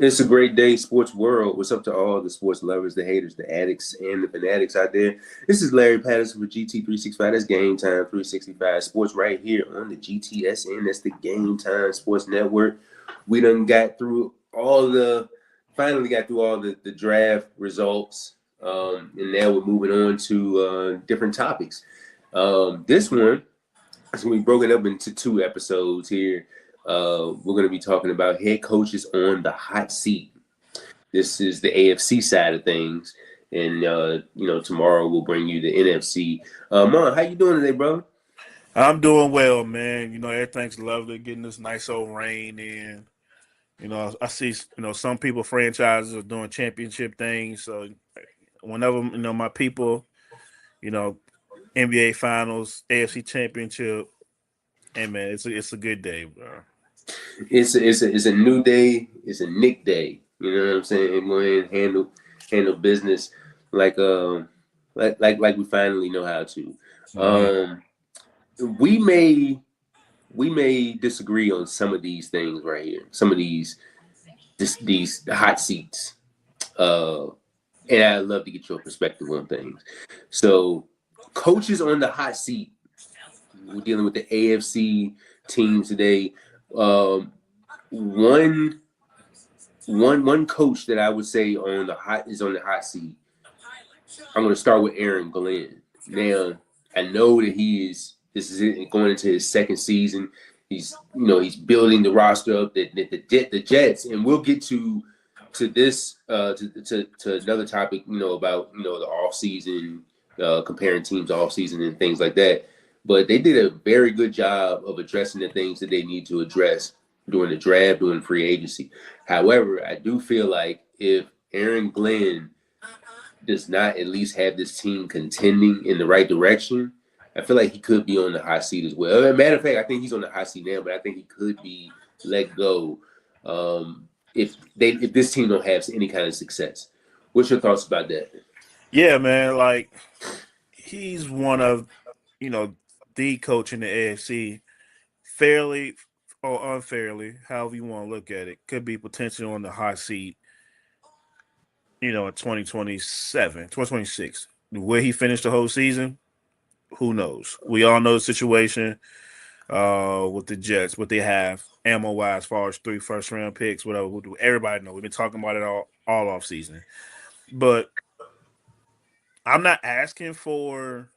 It's a great day, sports world. What's up to all the sports lovers, the haters, the addicts, and the fanatics out there? This is Larry Patterson for GT365. That's Game Time 365 Sports right here on the GTSN. That's the Game Time Sports Network. We done finally got through all the draft results, and now we're moving on to different topics. This one is going to be broken up into two episodes here. We're going to be talking about head coaches on the hot seat. This is the AFC side of things, and tomorrow we'll bring you the NFC. Mon, how you doing today, bro? I'm doing well, man. Everything's lovely, getting this nice old rain in. I see, some people franchises are doing championship things. So whenever, my people, you know, NBA Finals, AFC Championship, hey man, it's a good day, bro. It's a new day. It's a Nick day. You know what I'm saying? And go ahead and handle business like like we finally know how to. Um, we may disagree on some of these things right here. Some of these hot seats. And I'd love to get your perspective on things. So, coaches on the hot seat. We're dealing with the AFC team today. One coach that I would say on the hot seat. I'm going to start with Aaron Glenn. Now, I know that this is going into his second season. He's building the roster up the Jets, and we'll get to this to another topic, about the off season, comparing teams off season and things like that. But they did a very good job of addressing the things that they need to address during the draft, during free agency. However, I do feel like if Aaron Glenn does not at least have this team contending in the right direction, I feel like he could be on the hot seat as well. As a matter of fact, I think he's on the hot seat now, but I think he could be let go if this team don't have any kind of success. What's your thoughts about that? Yeah, man. Like he's one of the coach in the AFC, fairly or unfairly, however you want to look at it, could be potentially on the hot seat. In 2027, 2026. Where he finished the whole season, who knows? We all know the situation with the Jets, what they have ammo-wise as far as 3 first-round picks, whatever. Everybody knows. We've been talking about it all off season. But I'm not asking for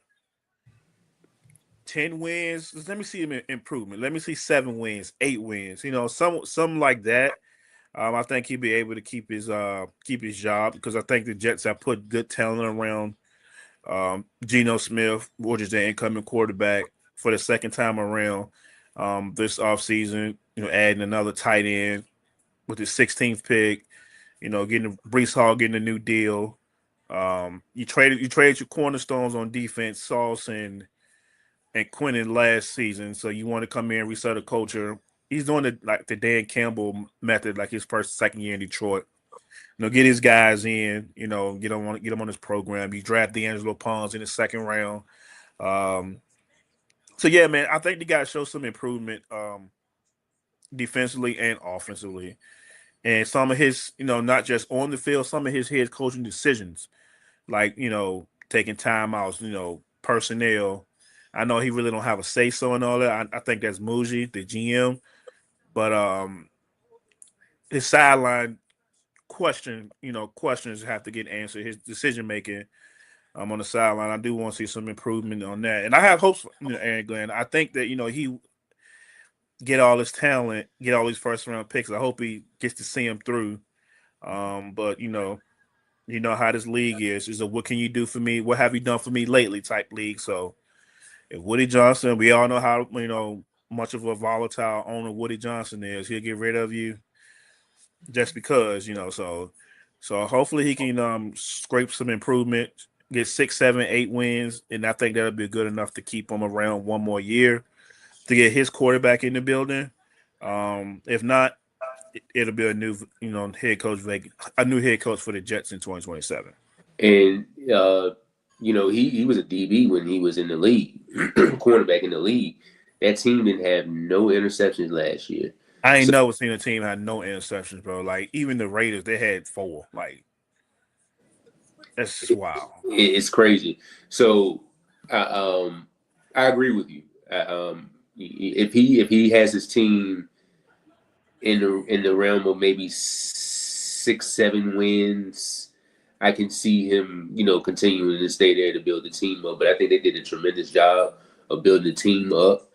10 wins. Just let me see him improvement. Let me see 7 wins, 8 wins. Something like that. I think he'll be able to keep his job because I think the Jets have put good talent around Geno Smith, which is the incoming quarterback for the second time around this offseason. Adding another tight end with his 16th pick. Getting Brees Hall getting a new deal. You traded your cornerstones on defense, Sauce and Quentin last season, so you want to come in and reset the culture. He's doing the Dan Campbell method, like his second year in Detroit. Get his guys in. Get them on his program. You draft D'Angelo Pons in the second round. So yeah, man, I think the guy showed some improvement defensively and offensively, and some of his, not just on the field, some of his head coaching decisions, like taking timeouts, personnel. I know he really don't have a say so in all that. I think that's Muji, the GM. But his sideline questions have to get answered. His decision making on the sideline, I do want to see some improvement on that. And I have hopes for Aaron Glenn. I think that he get all his talent, get all these first round picks. I hope he gets to see him through. But how this league is a what can you do for me? What have you done for me lately type league. So if Woody Johnson, we all know how much of a volatile owner Woody Johnson is. He'll get rid of you just because, So hopefully he can scrape some improvement, get 6, 7, 8 wins, and I think that'll be good enough to keep him around one more year to get his quarterback in the building. If not, it'll be a new head coach for the Jets in 2027. And he was a DB when he was in the league, cornerback in the league. That team didn't have no interceptions last year. I ain't So never seen a team had no interceptions, bro. Like even the Raiders, they had 4. Like that's just wow. it's crazy. So I agree with you. If he has his team in the realm of maybe 6-7 wins, I can see him, continuing to stay there to build the team up. But I think they did a tremendous job of building the team up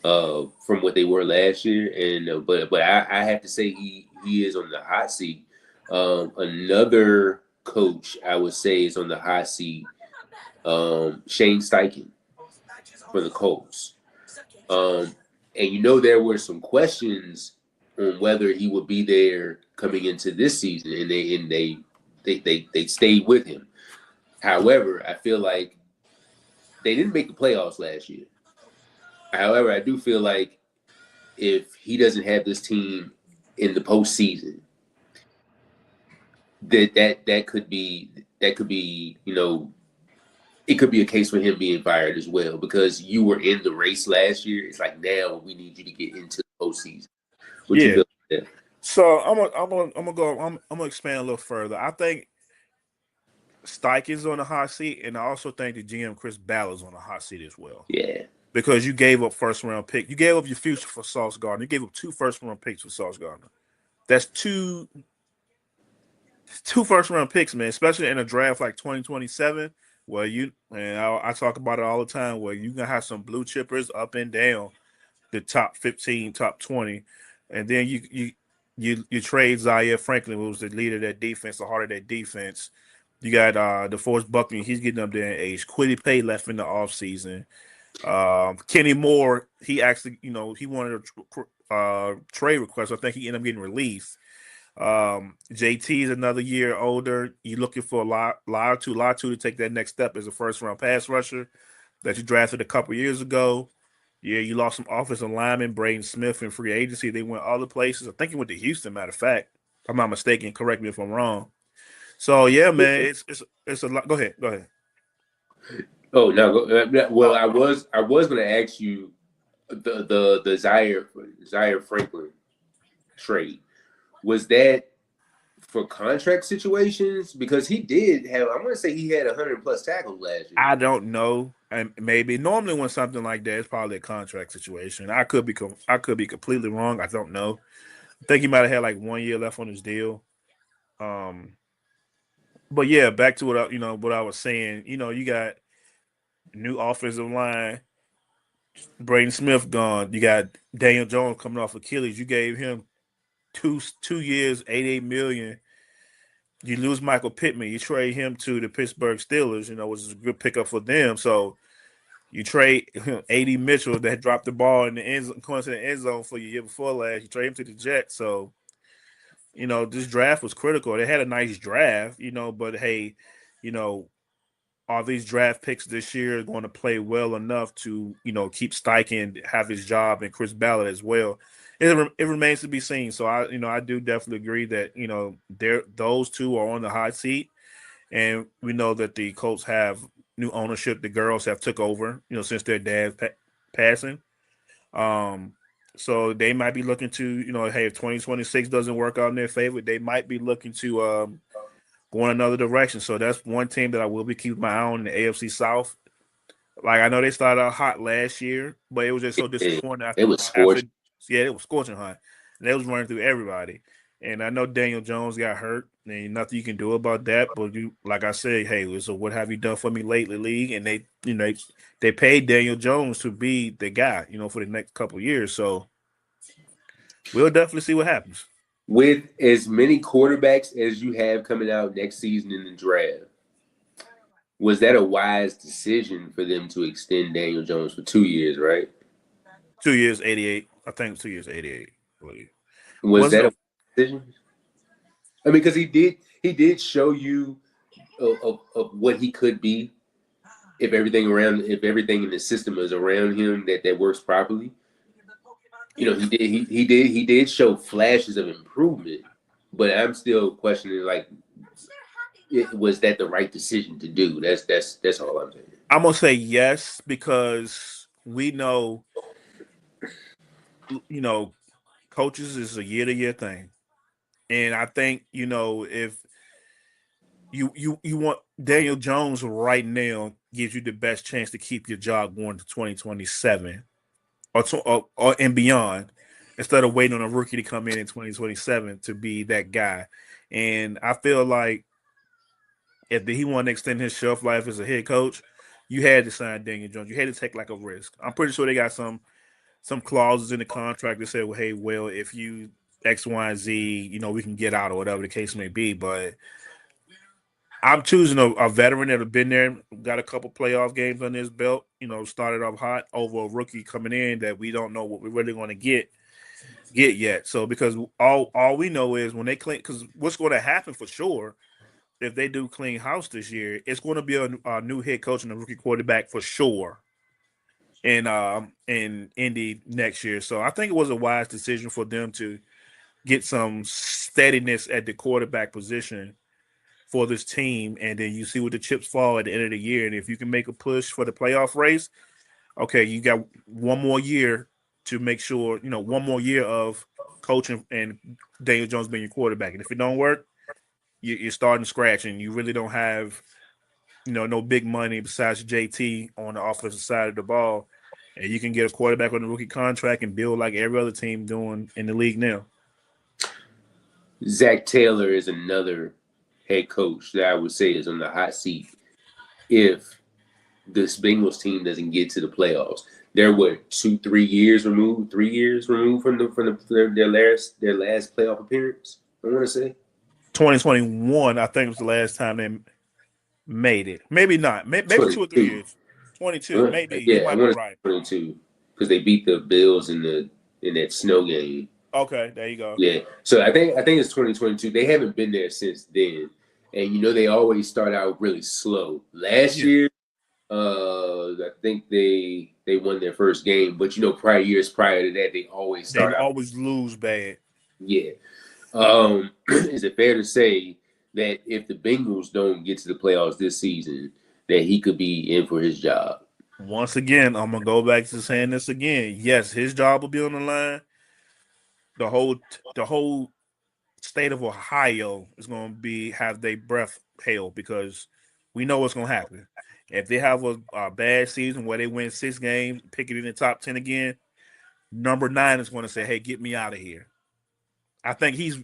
from what they were last year. And but I have to say he is on the hot seat. Another coach I would say is on the hot seat. Shane Steichen for the Colts. And there were some questions on whether he would be there coming into this season, and they stayed with him. However, I feel like they didn't make the playoffs last year. However, I do feel like if he doesn't have this team in the postseason, that could be it could be a case for him being fired as well, because you were in the race last year. It's like now we need you to get into the postseason. What you Yeah. feel like that? So I'm gonna expand a little further. I think Steichen's on the hot seat, and I also think the GM Chris Ballard's on the hot seat as well. Yeah. Because you gave up first round pick. You gave up your future for Sauce Gardner. You gave up 2 first round picks for Sauce Gardner. That's two first round picks, man, especially in a draft like 2027, where I talk about it all the time, where you're gonna have some blue chippers up and down the top 15, top 20, and then you trade Zaire Franklin, who was the leader of that defense, the heart of that defense. You got DeForest Buckner, he's getting up there in age. Quiddy Pay left in the offseason. Kenny Moore, he actually, he wanted a trade request. I think he ended up getting released. JT is another year older. You're looking for Latu to take that next step as a first round pass rusher that you drafted a couple years ago. Yeah, you lost some offensive lineman, Braden Smith in free agency. They went other places. I think he went to Houston, matter of fact. If I'm not mistaken. Correct me if I'm wrong. So yeah, man, it's a lot. Go ahead. Oh no. Well, I was going to ask you the Zaire Franklin trade. Was that for contract situations? Because he did have, I'm going to say he had 100+ tackles last year. I don't know, and maybe normally when something like that, it's probably a contract situation. I could be completely wrong. I don't know. I think he might have had like 1 year left on his deal. But yeah, back to what I was saying. You got new offensive line. Braden Smith gone. You got Daniel Jones coming off Achilles. You gave him two years, $88 million. You lose Michael Pittman. You trade him to the Pittsburgh Steelers, which is a good pickup for them. So you trade A.D. Mitchell that dropped the ball in the end zone for you year before last. You trade him to the Jets. So, this draft was critical. They had a nice draft, but hey, are these draft picks this year going to play well enough to, keep Steichen, have his job, and Chris Ballard as well? It remains to be seen. So I do definitely agree that, those two are on the hot seat, and we know that the Colts have new ownership. The girls have took over, since their dad's passing. So they might be looking to, hey, if 2026 doesn't work out in their favor, they might be looking to go in another direction. So that's one team that I will be keeping my eye on in the AFC South. Like, I know they started out hot last year, but it was just so disappointing. It was scorching. It was scorching hot. And they was running through everybody. And I know Daniel Jones got hurt, and nothing you can do about that. But like I said, hey, so what have you done for me lately, league? And they paid Daniel Jones to be the guy, for the next couple of years. So we'll definitely see what happens. With as many quarterbacks as you have coming out next season in the draft, was that a wise decision for them to extend Daniel Jones for 2 years, right? 2 years, 88. I think 2 years, 88. I believe. Was that a decision? I mean, because he did show you of what he could be if everything in the system is around him that works properly. He did show flashes of improvement, but I'm still questioning, like, was that the right decision to do? That's all I'm saying. I'm gonna say yes, because we know, coaches is a year-to-year thing. And I think, if you want Daniel Jones right now gives you the best chance to keep your job going to 2027 or and beyond, instead of waiting on a rookie to come in 2027 to be that guy. And I feel like if he wanted to extend his shelf life as a head coach, you had to sign Daniel Jones. You had to take like a risk. I'm pretty sure they got some clauses in the contract that say, well, hey, well, if you X, Y, and Z, we can get out or whatever the case may be. But I'm choosing a veteran that have been there, got a couple playoff games on his belt, started off hot over a rookie coming in that we don't know what we're really going to get yet. So because all we know is when they clean, because what's going to happen for sure if they do clean house this year, it's going to be a new head coach and a rookie quarterback for sure in Indy next year. So I think it was a wise decision for them to get some steadiness at the quarterback position for this team, and then you see where the chips fall at the end of the year. And if you can make a push for the playoff race, okay, you got one more year to make sure, one more year of coaching and Daniel Jones being your quarterback. And if it don't work, you're starting scratch, and you really don't have, no big money besides JT on the offensive side of the ball. And you can get a quarterback on the rookie contract and build like every other team doing in the league now. Zach Taylor is another head coach that I would say is on the hot seat if this Bengals team doesn't get to the playoffs. They're 3 years removed from their last playoff appearance, I want to say. 2021, I think, was the last time they made it. Maybe not. Maybe 2 or 3 years. 22, maybe. Yeah, you might be right. 22, because they beat the Bills in that snow game. Okay, there you go. Yeah, so I think it's 2022. They haven't been there since then, and they always start out really slow. Last year, I think they won their first game, but years prior to that, they always lose bad. Yeah. Is it fair to say that if the Bengals don't get to the playoffs this season, that he could be in for his job? Once again, I'm gonna go back to saying this again. Yes, his job will be on the line. The whole state of Ohio is going to have their breath held, because we know what's going to happen. If they have a bad season where they win 6 games, pick it in the top 10 again, number 9 is going to say, "Hey, get me out of here." I think he's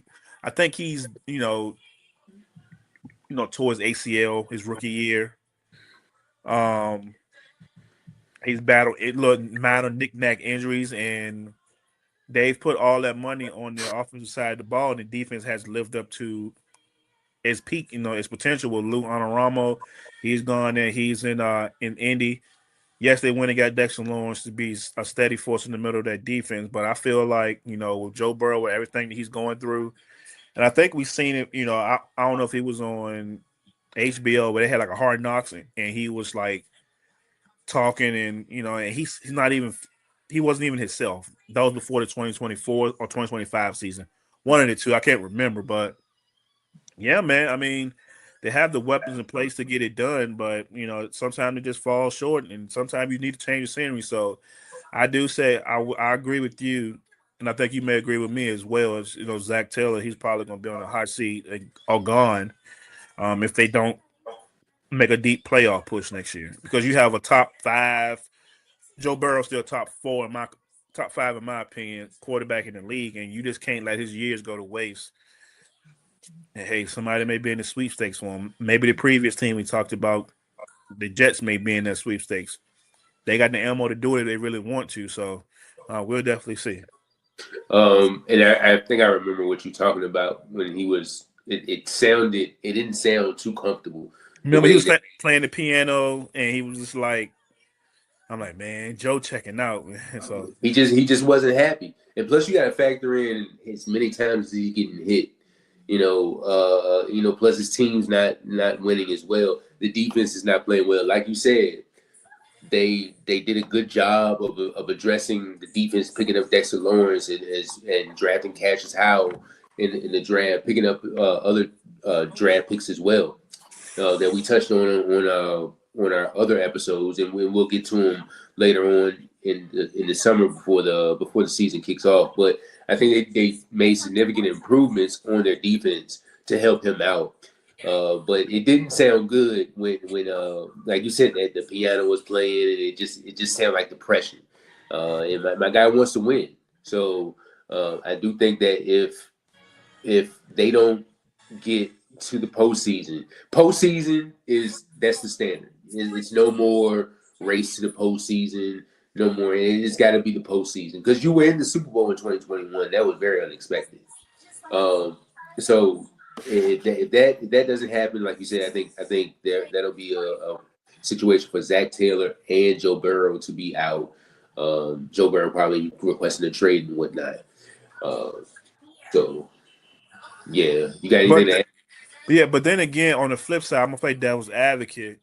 towards ACL his rookie year. He's battled minor knick-knack injuries, and they've put all that money on the offensive side of the ball, and the defense has lived up to its peak, its potential with Lou Anarumo. He's gone there. He's in Indy. Yes, they went and got Dexter Lawrence to be a steady force in the middle of that defense, but I feel like, with Joe Burrow, with everything that he's going through, and I think we've seen it, I don't know if he was on HBO, but they had like a Hard Knocks, and he was like talking, and, and he's not even – he wasn't even himself. That was before the 2024 or 2025 season. One of the two, I can't remember. But, yeah, man, I mean, they have the weapons in place to get it done. But, sometimes it just falls short, and sometimes you need to change the scenery. So I do say I agree with you, and I think you may agree with me as well. As Zach Taylor, he's probably going to be on the hot seat or gone if they don't make a deep playoff push next year. Because you have a top 5 – Joe Burrow's still top 5 in my opinion, quarterback in the league, and you just can't let his years go to waste. And hey, somebody may be in the sweepstakes for him. Maybe the previous team we talked about, the Jets may be in that sweepstakes. They got the ammo to do it if they really want to, so we'll definitely see. And I think I remember what you're talking about when he was. It didn't sound too comfortable. Remember, he was playing the piano, and he was just like, I'm like, man, Joe checking out, man. So he just wasn't happy, and plus you got to factor in as many times as he's getting hit. Plus his team's not winning as well. The defense is not playing well, like you said. They did a good job of addressing the defense, picking up Dexter Lawrence and drafting Cassius Howell in the draft, picking up other draft picks as well that we touched on our other episodes, and we'll get to them later on in the summer before the season kicks off. But I think they made significant improvements on their defense to help him out. But it didn't sound good when like you said, that the piano was playing, and it just sounded like depression. And my guy wants to win, so I do think that if they don't get to the postseason, that's the standard. It's no more race to the postseason, no more. It's got to be the postseason because you were in the Super Bowl in 2021. That was very unexpected. So if that doesn't happen, like you said, I think that'll be a situation for Zach Taylor and Joe Burrow to be out. Joe Burrow probably requesting a trade and whatnot. So yeah, you got anything to add? Yeah, but then again, on the flip side, I'm gonna play devil's advocate.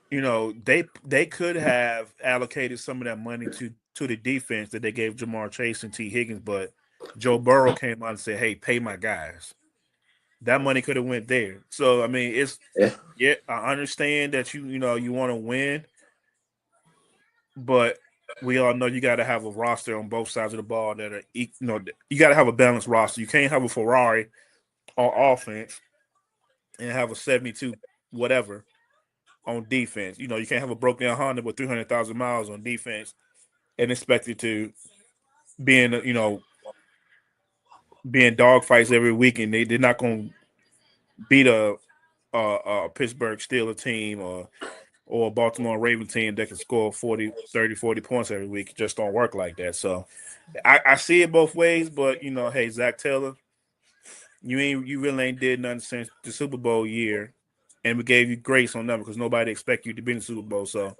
They could have allocated some of that money to the defense that they gave Jamar Chase and T. Higgins, but Joe Burrow came out and said, "Hey, pay my guys." That money could have went there. So I mean, I understand that you want to win, but we all know you got to have a roster on both sides of the ball that are you got to have a balanced roster. You can't have a Ferrari on offense and have a 72 whatever on defense. You can't have a broken down Honda with 300,000 miles on defense and expect it to be in being dog fights every week, and they're not going to beat a Pittsburgh Steelers team or a Baltimore Ravens team that can score 40 points every week. It just don't work like that. So I see it both ways, but hey, Zach Taylor, you really ain't did nothing since the Super Bowl year, and we gave you grace on that because nobody expect you to be in the Super Bowl. So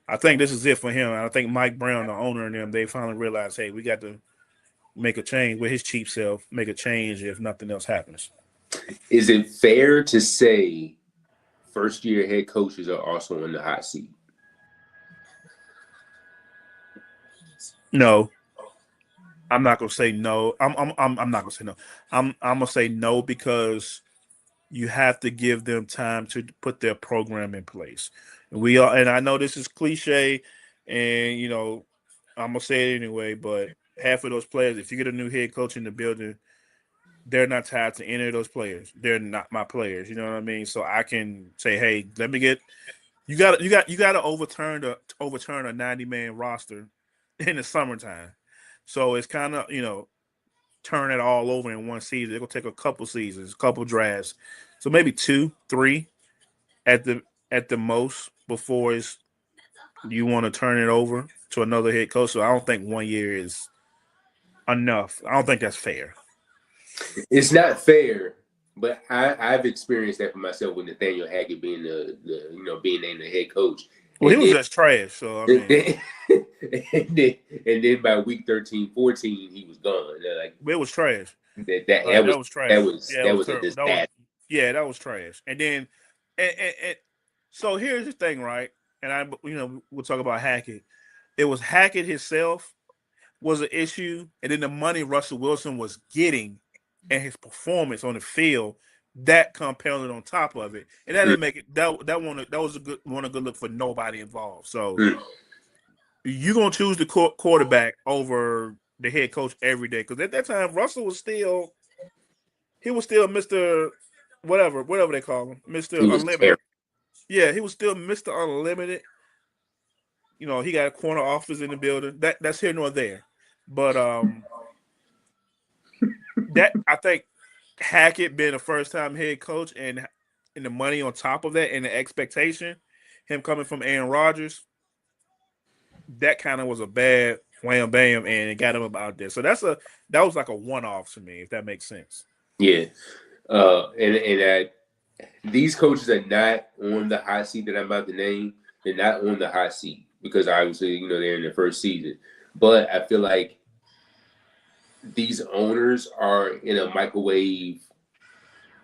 I think this is it for him. And I think Mike Brown, the owner, and them, they finally realized, hey, we got to make a change with his cheap self, make a change if nothing else happens. Is it fair to say first-year head coaches are also in the hot seat? No, I'm not gonna say no. I'm not gonna say no. I'm gonna say no because you have to give them time to put their program in place. And I know this is cliche, and I'm gonna say it anyway. But half of those players, if you get a new head coach in the building, they're not tied to any of those players. They're not my players. You know what I mean? So I can say, hey, let me get. You got to overturn a 90-man roster in the summertime. So it's kind of turn it all over in one season. It'll take a couple seasons, a couple drafts, so maybe 2, 3 at the most before you want to turn it over to another head coach. So I don't think 1 year is enough. I don't think that's fair. It's not fair, but I've experienced that for myself with Nathaniel Hackett being being named the head coach. Well, he was just trash. So I mean, and then by week 13, 14, he was gone. Like it was trash. That was trash. That was a disaster. That was trash. And then, and so here's the thing, right? And we'll talk about Hackett. It was Hackett himself was an issue, and then the money Russell Wilson was getting and his performance on the field that compounded on top of it, and that didn't make it. That was a good look for nobody involved. So you're gonna choose the quarterback over the head coach every day because at that time Russell was still Mr. whatever they call him, Mr. Unlimited. Terrible. Yeah, he was still Mr. Unlimited. He got a corner office in the building. That's here nor there. But that I think Hackett being a first-time head coach and the money on top of that and the expectation, him coming from Aaron Rodgers, that kind of was a bad wham bam and it got him about there. So that was like a one-off to me, if that makes sense. Yeah, and these coaches are not on the hot seat that I'm about to name. They're not on the hot seat because obviously they're in their first season. But I feel like these owners are in a microwave.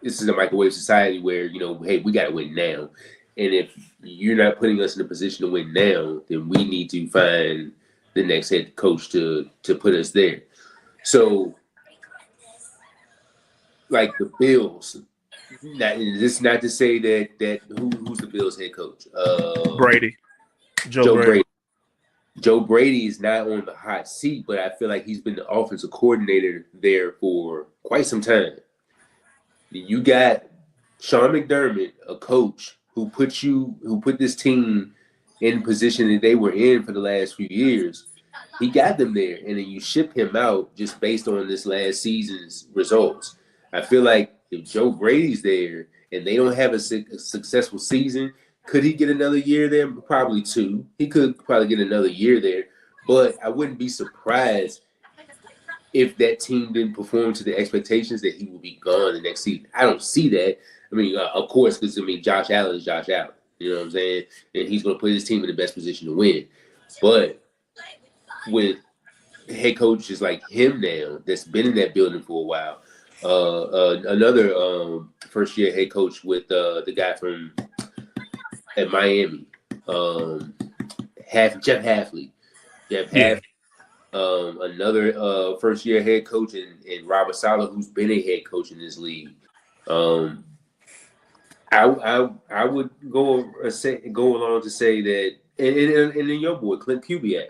This is a microwave society where hey, we got to win now, and if you're not putting us in a position to win now, then we need to find the next head coach to put us there. So, like the Bills. This is not to say that who's the Bills head coach? Brady. Joe Brady. Joe Brady is not on the hot seat, but I feel like he's been the offensive coordinator there for quite some time. You got Sean McDermott, a coach who put this team in the position that they were in for the last few years. He got them there, and then you ship him out just based on this last season's results. I feel like if Joe Brady's there and they don't have a successful season, could he get another year there? Probably two. He could probably get another year there, but I wouldn't be surprised if that team didn't perform to the expectations that he will be gone the next season. I don't see that. I mean, of course, because Josh Allen is Josh Allen. You know what I'm saying? And he's going to put his team in the best position to win. But with head coaches like him now, that's been in that building for a while, another first year head coach with the guy from at Miami, Jeff Hafley. Another first year head coach and Robert Saleh, who's been a head coach in this league. I would go along to say that, and then your boy Clint Kubiak.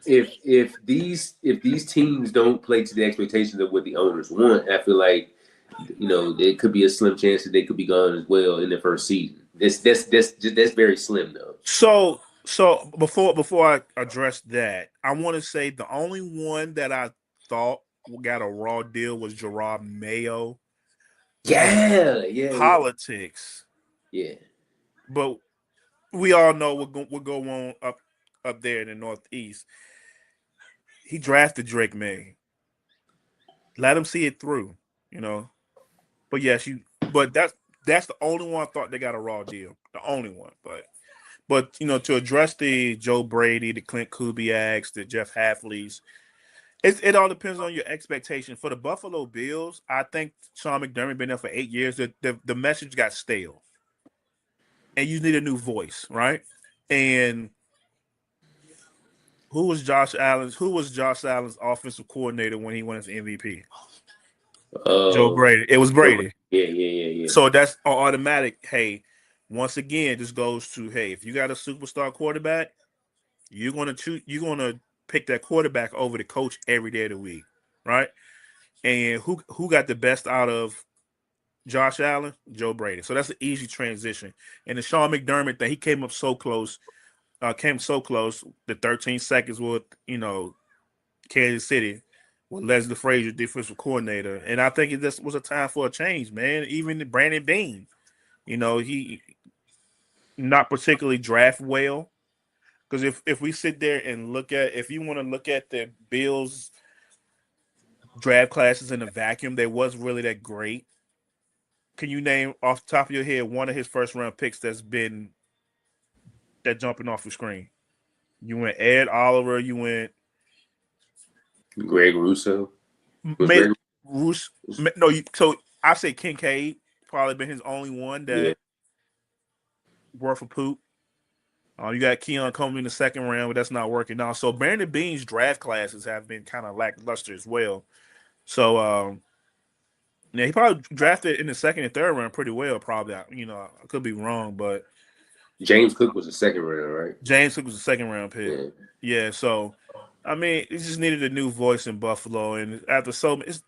If these teams don't play to the expectations of what the owners want, I feel like there could be a slim chance that they could be gone as well in their first season. That's very slim though. So before I address that, I want to say the only one that I thought got a raw deal was Gerard Mayo. Yeah. Politics. Yeah. But we all know what go on up there in the Northeast. He drafted Drake May. Let him see it through, But yes, but that's the only one I thought they got a raw deal. The only one. But to address the Joe Brady, the Clint Kubiaks, the Jeff Hafleys, it all depends on your expectation. For the Buffalo Bills, I think Sean McDermott been there for 8 years. The message got stale. And you need a new voice, right? And who was Josh Allen's offensive coordinator when he won his MVP? Joe Brady. It was Brady. Yeah. So that's automatic. Hey, once again, this goes to, hey, if you got a superstar quarterback, you're gonna pick that quarterback over the coach every day of the week, right? And who got the best out of Josh Allen? Joe Brady. So that's an easy transition. And the Sean McDermott thing, he came so close. The 13 seconds with Kansas City with Leslie Frazier, defensive coordinator, and I think it just was a time for a change, man. Even Brandon Beane, he not particularly draft well. Because if we sit there and if you want to look at the Bills draft classes in a vacuum, they wasn't really that great. Can you name off the top of your head one of his first round picks that's been that jumping off the screen? You went Ed Oliver. You went Greg Rousseau. So I say Kincaid probably been his only one that worth a poop. You got Keon coming in the second round, but that's not working now. So Brandon Beane's draft classes have been kind of lackluster as well. So he probably drafted in the second and third round pretty well. Probably, I could be wrong, but James Cook was a second round, right? James Cook was a second round pick. Yeah. So I mean, it just needed a new voice in Buffalo, and after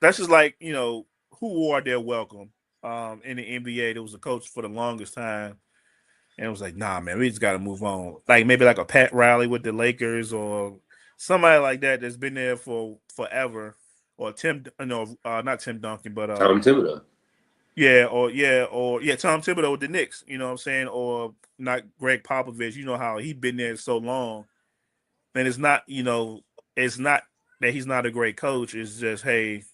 that's just like who wore their welcome in the NBA. There was a coach for the longest time. And it was like, nah, man, we just got to move on. Like maybe like a Pat Riley with the Lakers or somebody like that that's been there for forever. Or not Tim Duncan, but Tom Thibodeau. Tom Thibodeau with the Knicks. You know what I'm saying? Or not Greg Popovich. You know how he been there so long. And it's not that he's not a great coach. It's just, hey,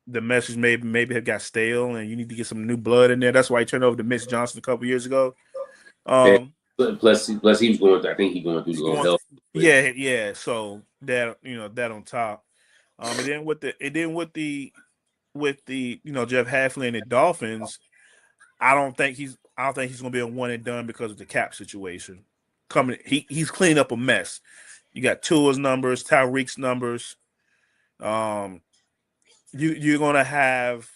the message maybe have got stale, and you need to get some new blood in there. That's why he turned over to Mitch Johnson a couple years ago. Plus he was going through. I think he's going through a little health. Yeah. So that that on top, and then with the Jeff Hafley and the Dolphins, I don't think he's going to be a one and done because of the cap situation. He's cleaning up a mess. You got Tua's numbers, Tyreek's numbers. You're going to have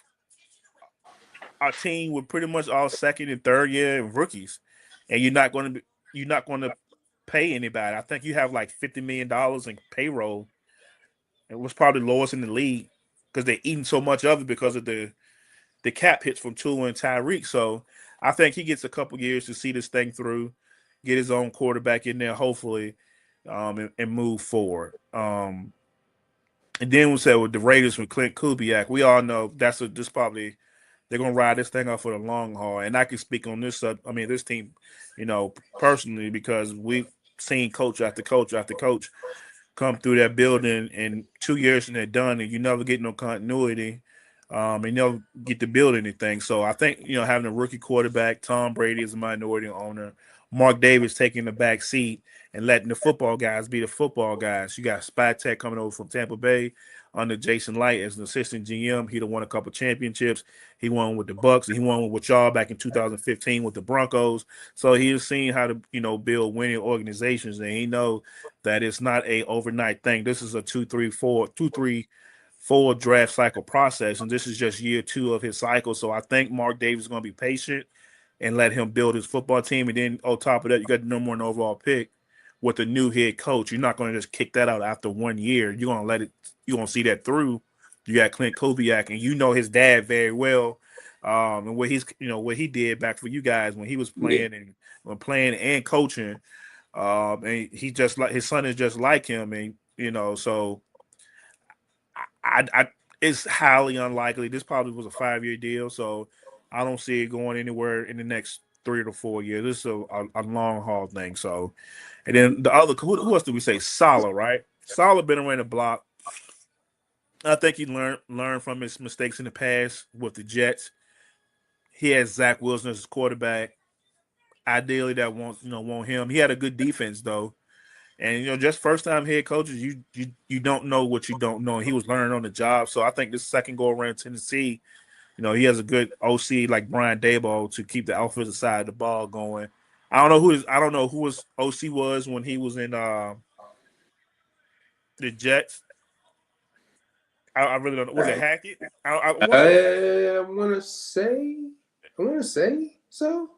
a team with pretty much all second and third year rookies. and you're not going to pay anybody. I think you have like $50 million in payroll. It was probably lowest in the league because they're eating so much of it because of the cap hits from Tua and Tyreek. So I think he gets a couple years to see this thing through, get his own quarterback in there, hopefully, and move forward. And then we said with the Raiders with Clint Kubiak, we all know this probably they're gonna ride this thing out for the long haul. And I can speak on this this team, personally because we've seen coach after coach after coach come through that building in 2 years and they're done, and you never get no continuity. And you never get to build anything. So I think, having a rookie quarterback, Tom Brady is a minority owner, Mark Davis taking the back seat and letting the football guys be the football guys. You got Spatek coming over from Tampa Bay under Jason Light as an assistant GM. He done won a couple championships. He won with the Bucks, and he won with y'all back in 2015 with the Broncos. So he's seen how to, build winning organizations, and he know that it's not a overnight thing. This is a 2-3-4 draft cycle process, and this is just year 2 of his cycle. So I think Mark Davis is going to be patient and let him build his football team. And then on top of that, you got the number 1 overall pick with a new head coach. You're not going to just kick that out after 1 year. You're going to see that through. You got Clint Kubiak, and his dad very well, and what he did back for you guys when he was playing and coaching. And he just like his son is just like him, and so I it's highly unlikely. This probably was a 5-year deal, so I don't see it going anywhere in the next 3 to 4 years. This is a long haul thing. So, and then the other who else did we say? Saleh, right? Saleh been around the block. I think he learned from his mistakes in the past with the Jets. He has Zach Wilson as his quarterback. Ideally, that want him. He had a good defense though, and just first time head coaches, you don't know what you don't know. He was learning on the job, so I think this second go around Tennessee, he has a good OC like Brian Daboll to keep the offensive side of the ball going. I don't know who his OC was when he was in the Jets. I really don't know. Was it Hackett? I want to say so.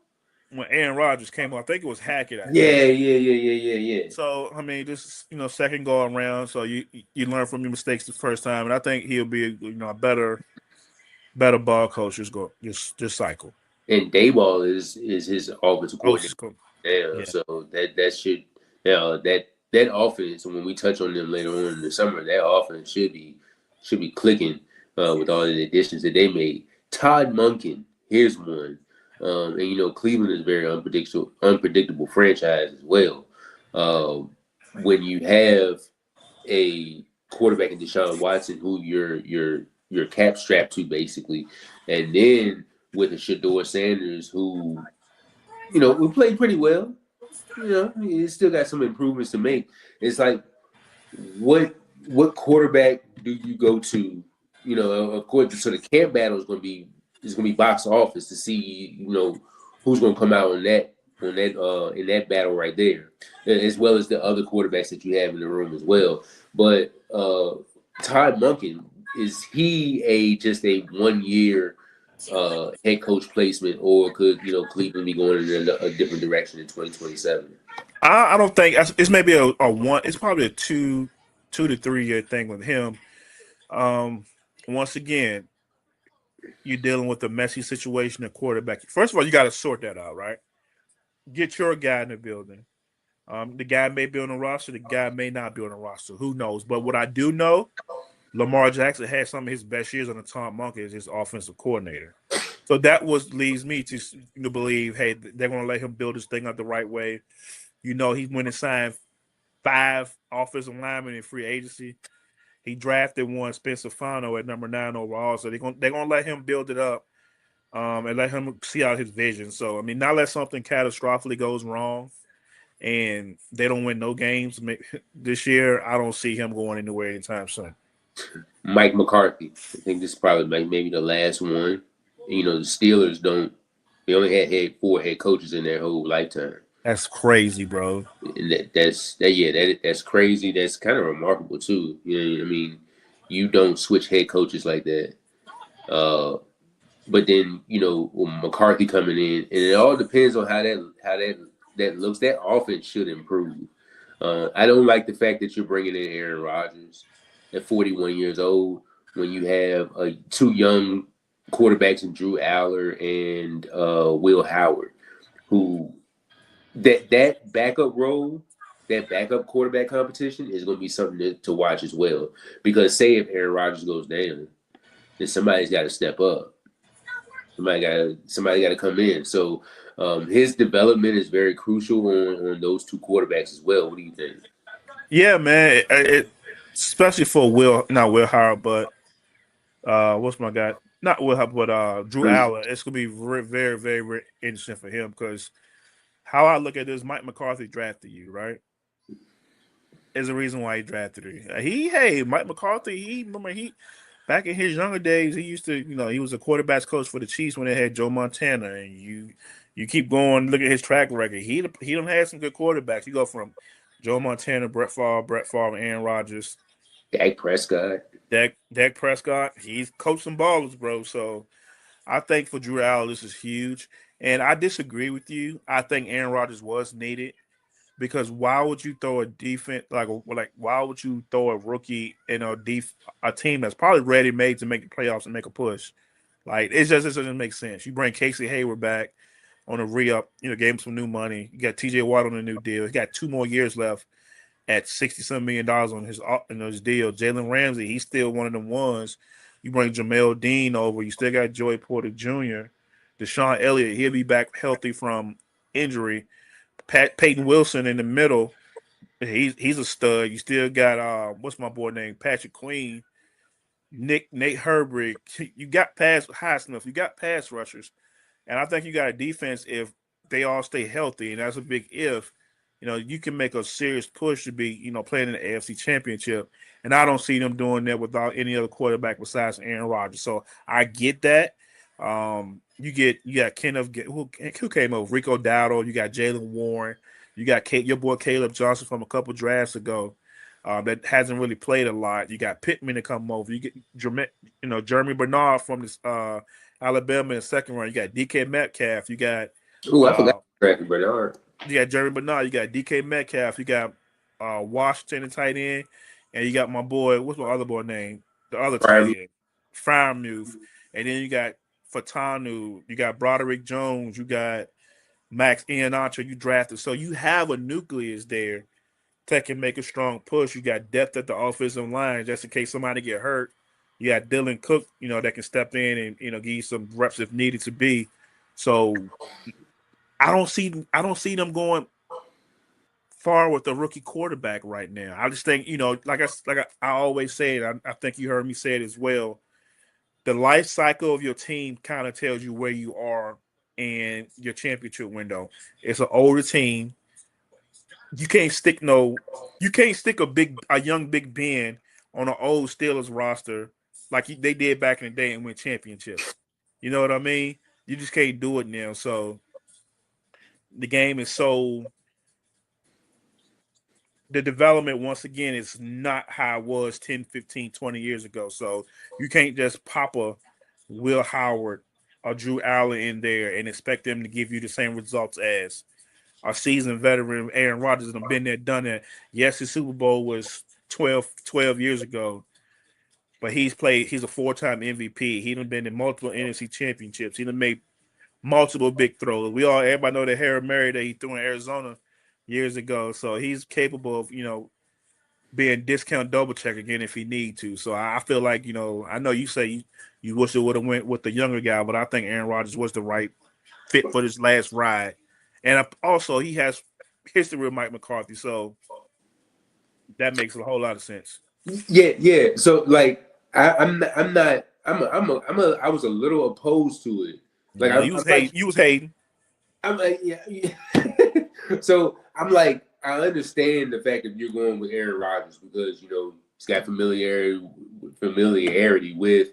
When Aaron Rodgers came on, I think it was Hackett. Yeah. So I mean, this second go around, so you learn from your mistakes the first time, and I think he'll be a better ball coach this cycle. And Dayball is his offensive coordinator. Yeah. So that should that offense. When we touch on them later on in the summer, that offense should be clicking with all the additions that they made. Todd Monken, here's one. And Cleveland is a very unpredictable franchise as well. When you have a quarterback in Deshaun Watson, who you're cap strapped to basically, and then with a Shedeur Sanders, who we played pretty well. He still got some improvements to make. It's like, what quarterback do you go to? Of course, so the camp battle is going to be box office to see who's going to come out in that battle right there, as well as the other quarterbacks that you have in the room as well. But Todd Monken, is he just a 1 year head coach placement, or could Cleveland be going in a different direction in 2027? I don't think it's maybe a one. It's probably a 2 to 3 year thing with him. Once again, you're dealing with a messy situation at quarterback. First of all, you got to sort that out, right? Get your guy in the building. The guy may be on the roster. The guy may not be on the roster. Who knows? But what I do know, Lamar Jackson had some of his best years on the Tom Monken as his offensive coordinator. So that leads me to believe, hey, they're going to let him build this thing out the right way. He went and signed 5 offensive linemen in free agency. He drafted one, Spencer Fano, at number 9 overall. So they're gonna let him build it up, and let him see out his vision. So I mean, not let something catastrophically goes wrong, and they don't win no games this year. I don't see him going anywhere anytime soon. Mike McCarthy, I think this is probably maybe the last one. The Steelers they only had 4 head coaches in their whole lifetime. That's crazy, bro. And that's crazy. That's kind of remarkable too. I mean, you don't switch head coaches like that. But then with McCarthy coming in, and it all depends on how that looks. That offense should improve. I don't like the fact that you're bringing in Aaron Rodgers at 41 years old when you have two young quarterbacks in Drew Aller and Will Howard, who that backup role, that backup quarterback competition is going to be something to watch as well. Because say if Aaron Rodgers goes down, then somebody's got to step up. Somebody got to come in. So his development is very crucial on those two quarterbacks as well. What do you think? Yeah, man. Especially for not Will Howard, but what's my guy? Not Will Howard, but Drew Drew. Aller. It's gonna be very, very, very interesting for him because how I look at this, Mike McCarthy drafted you, right? Is the reason why he drafted you. Mike McCarthy. He back in his younger days, he used to, he was a quarterbacks coach for the Chiefs when they had Joe Montana, and you keep going, look at his track record. He done had some good quarterbacks. You go from Joe Montana, Brett Favre, Aaron Rodgers, Dak Prescott. Dak Prescott. He's coached some ballers, bro. So I think for Drew Aller, this is huge. And I disagree with you. I think Aaron Rodgers was needed because why would you throw a defense like why would you throw a rookie in a team that's probably ready made to make the playoffs and make a push? Like it doesn't make sense. You bring Casey Hayward back on a re-up, gave him some new money. You got TJ Watt on a new deal. He got 2 more years left at $60-some million on his deal. Jalen Ramsey, he's still one of them ones. You bring Jamel Dean over. You still got Joey Porter Jr. Deshaun Elliott, he'll be back healthy from injury. Peyton Wilson in the middle, he's a stud. You still got what's my boy name? Patrick Queen, Nate Herbert. You got pass Highsmith. You got pass rushers, and I think you got a defense if they all stay healthy, and that's a big if. You can make a serious push to be, playing in the AFC Championship, and I don't see them doing that without any other quarterback besides Aaron Rodgers. So I get that. You got Kenneth who came over, Rico Dowdle. You got Jalen Warren. You got your boy Caleb Johnson from a couple drafts ago. That hasn't really played a lot. You got Pittman to come over. You get Jeremy Bernard from this Alabama in the second round. You got DK Metcalf. You got I forgot drafted Bernard. You got Jeremy Bernard. You got DK Metcalf. You got Washington, the tight end, and you got my boy. What's my other boy name? The other tight end, Freiermuth. And then you got Fatanu. You got Broderick Jones. You got Max Iheanacho. You drafted, so you have a nucleus there that can make a strong push. You got depth at the offensive line just in case somebody get hurt. You got Dylan Cook, that can step in and give you some reps if needed to be. So I don't see them going far with the rookie quarterback right now. I just think, like I always say it, I think you heard me say it as well. The life cycle of your team kind of tells you where you are in your championship window. It's an older team. You can't stick a young Big Ben on an old Steelers roster like they did back in the day and win championships. You know what I mean? You just can't do it now. So the game is the development, once again, is not how it was 10, 15, 20 years ago. So you can't just pop a Will Howard or Drew Aller in there and expect them to give you the same results as a seasoned veteran Aaron Rodgers has been there, done that. Yes, his Super Bowl was 12 years ago, but he's a 4-time MVP. He done been in multiple NFC championships. He done made multiple big throws. Everybody know the Hail Mary that he threw in Arizona years ago. So he's capable of, being discount double check again if he need to. So I feel like, I know you say you wish it would have went with the younger guy, but I think Aaron Rodgers was the right fit for this last ride. And also he has history with Mike McCarthy, so that makes a whole lot of sense. Yeah. So like I was a little opposed to it. Like you was hating. I'm like, yeah. So I'm like, I understand the fact that you're going with Aaron Rodgers because he's got familiarity with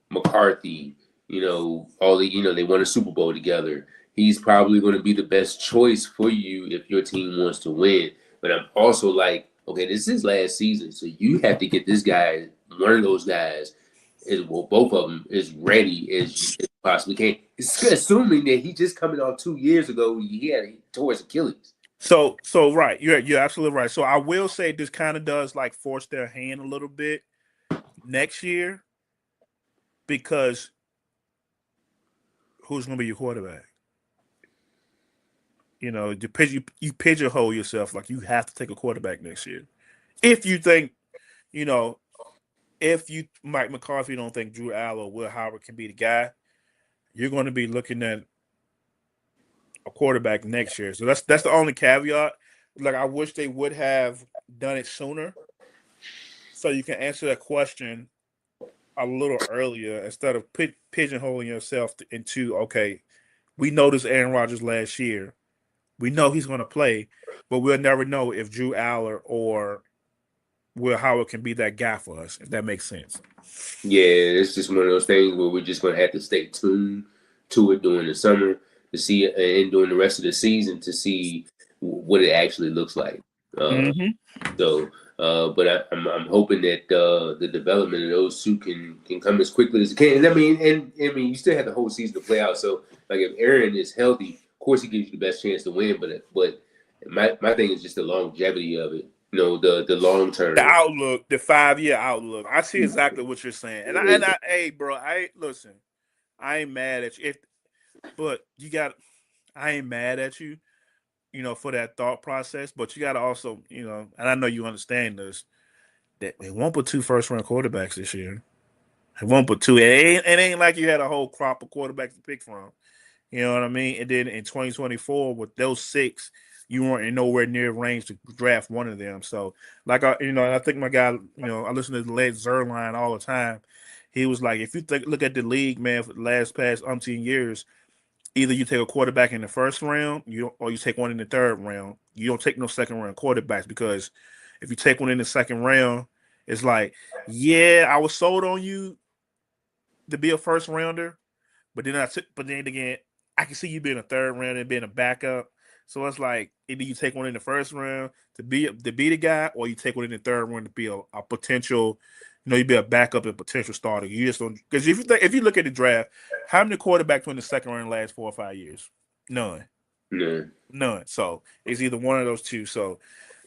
McCarthy. They won a Super Bowl together. He's probably going to be the best choice for you if your team wants to win. But I'm also like, okay, this is last season, so you have to get this guy, one of those guys, both of them is ready as you possibly can. It's assuming that he just coming off 2 years ago. He tore his Achilles. So right, you're absolutely right. So I will say this kind of does like force their hand a little bit next year because who's going to be your quarterback? You know, you pigeonhole yourself like you have to take a quarterback next year. If you think, you know, if you Mike McCarthy don't think Drew Allen or Will Howard can be the guy, you're going to be looking at a quarterback next year. So that's the only caveat. Like I wish they would have done it sooner, so you can answer that question a little earlier instead of pigeonholing yourself into okay, we know this Aaron Rodgers last year. We know he's going to play, but we'll never know if Drew Aller or Will Howard can be that guy for us, if that makes sense. Yeah, it's just one of those things where we're just going to have to stay tuned to it during the summer to see it, and during the rest of the season to see what it actually looks like. So, but I'm hoping that the development of those two can come as quickly as it can. And I mean, you still have the whole season to play out. So, like if Aaron is healthy, of course he gives you the best chance to win. But my thing is just the longevity of it. You know, the long term, the outlook, the 5-year outlook. I see exactly what you're saying, and hey, bro, listen. I ain't mad at you, I ain't mad at you, you know, for that thought process. But you got to also, you know, and I know you understand this, that they won't put 2 first-round quarterbacks this year. They won't put 2. It ain't like you had a whole crop of quarterbacks to pick from. You know what I mean? And then in 2024, with those 6, you weren't in nowhere near range to draft one of them. So, like, I think my guy, you know, I listen to Led Zerline all the time. He was like, if you look at the league, man, for the past umpteen years, either you take a quarterback in the first round, or you take one in the third round. You don't take no second round quarterbacks because if you take one in the second round, it's like, yeah, I was sold on you to be a first rounder, but then again, I can see you being a third round and being a backup. So it's like either you take one in the first round to be the guy, or you take one in the third round to be a potential, you know, you be a backup and potential starter. You just don't, because if you look at the draft, how many quarterbacks went in the second round in the last 4 or 5 years? None. None. So it's either one of those two. So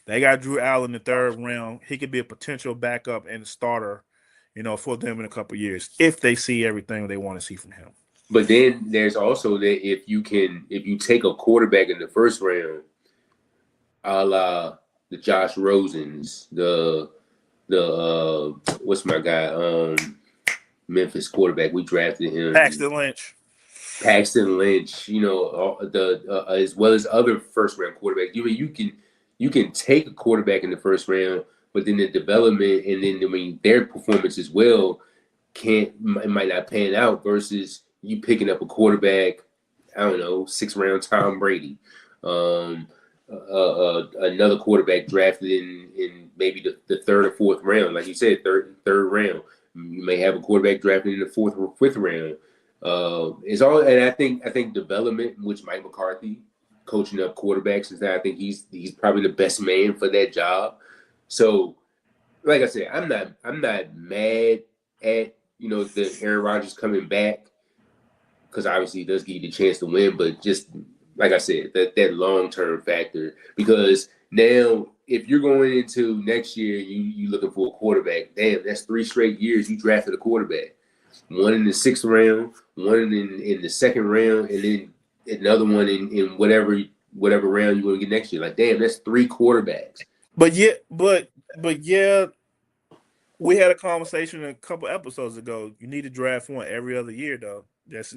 they got Drew Allen in the third round. He could be a potential backup and starter, you know, for them in a couple of years if they see everything they want to see from him. But then there's also that if you take a quarterback in the first round, a la the Josh Rosens, the what's my guy, Memphis quarterback, we drafted him, Paxton Lynch, you know, as well as other first round quarterbacks. You can take a quarterback in the first round, but then the development and then their performance as well it might not pan out versus you picking up a quarterback, I don't know, 6th round Tom Brady, another quarterback drafted in maybe the 3rd or 4th round, like you said, third round. You may have a quarterback drafted in the 4th or 5th round. It's all, and I think development, which Mike McCarthy coaching up quarterbacks, and I think he's probably the best man for that job. So, like I said, I'm not mad at, you know, the Aaron Rodgers coming back, because obviously it does give you the chance to win, but just like I said, that long-term factor, because now if you're going into next year, you looking for a quarterback, damn, that's 3 straight years you drafted a quarterback. One in the 6th round, one in the 2nd round, and then another one in whatever round you want to get next year. Like, damn, that's 3 quarterbacks. But yeah, we had a conversation a couple episodes ago. You need to draft one every other year, though. That's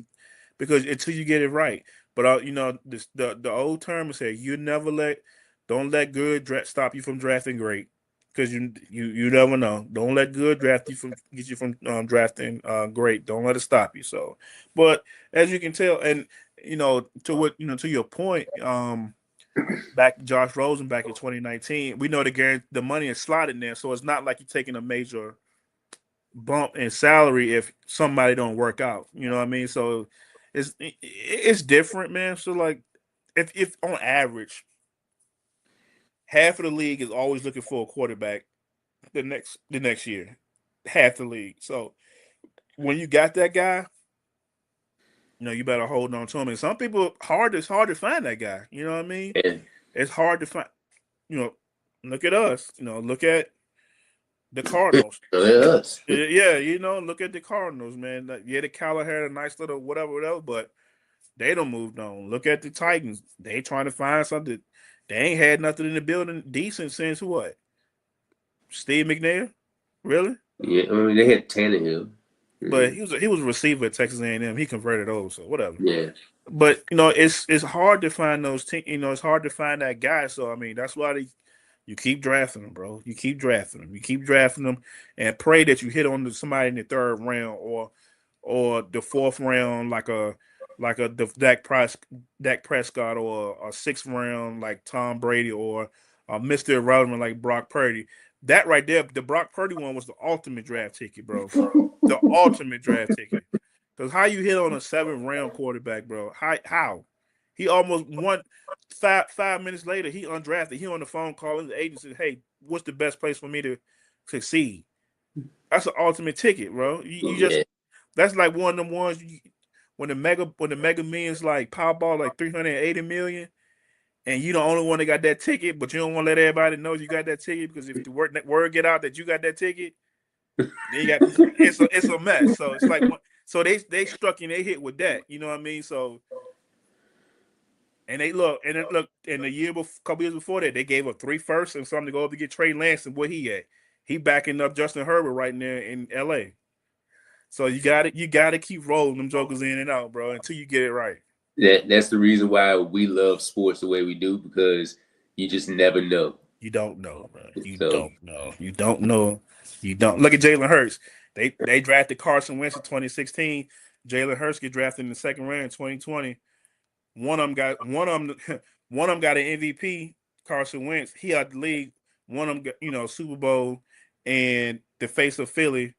because until you get it right. But you know, the old term says don't let good stop you from drafting great, because you never know. Don't let good get you from drafting great. Don't let it stop you. So, but as you can tell, and you know, to your point, back Josh Rosen back in 2019, we know the money is slotted there, so it's not like you're taking a major bump in salary if somebody don't work out. You know what I mean? So it's different, man. So like, if on average, half of the league is always looking for a quarterback the next year, half the league. So when you got that guy, you better hold on to him. And some people, it's hard to find that guy. You know what I mean? Yeah. It's hard to find. Look at us. Look at the Cardinals. Us. Yeah, look at the Cardinals, man. The Cowler had a nice little whatever, but they don't moved on. Look at the Titans. They trying to find something. They ain't had nothing in the building decent since what? Steve McNair? Really? Yeah, I mean, they had Tannehill. But he was a receiver at Texas A&M. He converted over, so whatever. Yeah. But it's hard to find those teams. It's hard to find that guy. So I mean, that's why you keep drafting them, bro. You keep drafting them. You keep drafting them, and pray that you hit on somebody in the third round or the fourth round, like a Dak Prescott, or a sixth round like Tom Brady, or Mr. Irrelevant like Brock Purdy. That right there, the Brock Purdy one was the ultimate draft ticket, bro. The ultimate draft ticket. Because how you hit on a 7th round quarterback, bro? How? He almost won 5 minutes later. He undrafted. He on the phone calling the agent, said, "Hey, what's the best place for me to succeed?" That's an ultimate ticket, bro. You just that's like one of them ones when the mega millions like Powerball like 380 million. And you the only one that got that ticket, but you don't want to let everybody know you got that ticket, because if the word get out that you got that ticket, then it's a mess. So it's like, so they struck and they hit with that. You know what I mean? So, and they look in the couple years before that, they gave up 3 firsts and something to go up to get Trey Lance, and where he at? He backing up Justin Herbert right now in LA. So you got to keep rolling them jokers in and out, bro, until you get it right. That's the reason why we love sports the way we do, because you just never know. You don't know, bro. Don't know. You don't know. You don't. Look at Jalen Hurts. They drafted Carson Wentz in 2016. Jalen Hurts get drafted in the 2nd round in 2020. One of them got an MVP. Carson Wentz. He out the league. One of them got, Super Bowl, and the face of Philly.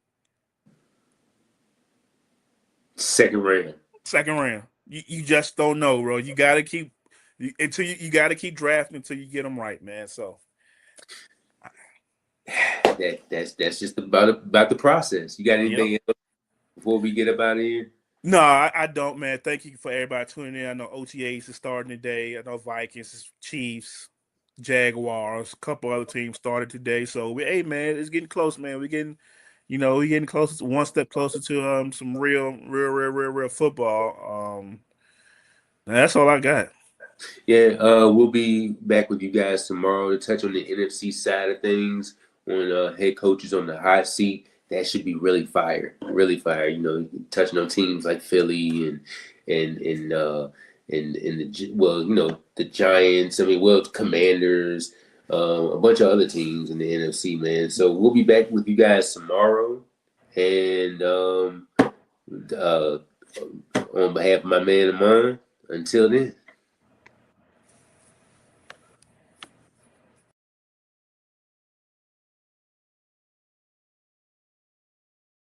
2nd round. 2nd round. You just don't know, bro. You got to keep got to keep drafting until you get them right, man. So that's just about the process. You got anything else before we get up out of here? No, I don't, man. Thank you for everybody tuning in. I know OTAs is starting today. I know Vikings, Chiefs, Jaguars, a couple other teams started today. So hey, man, it's getting close, man. We're getting closer, one step closer to some real football. That's all I got. Yeah, we'll be back with you guys tomorrow to touch on the NFC side of things, on head coaches on the hot seat. That should be really fire, really fire. Touching on teams like Philly and the Giants. Commanders, a bunch of other teams in the NFC, man. So we'll be back with you guys tomorrow, and on behalf of my man and mine, until then.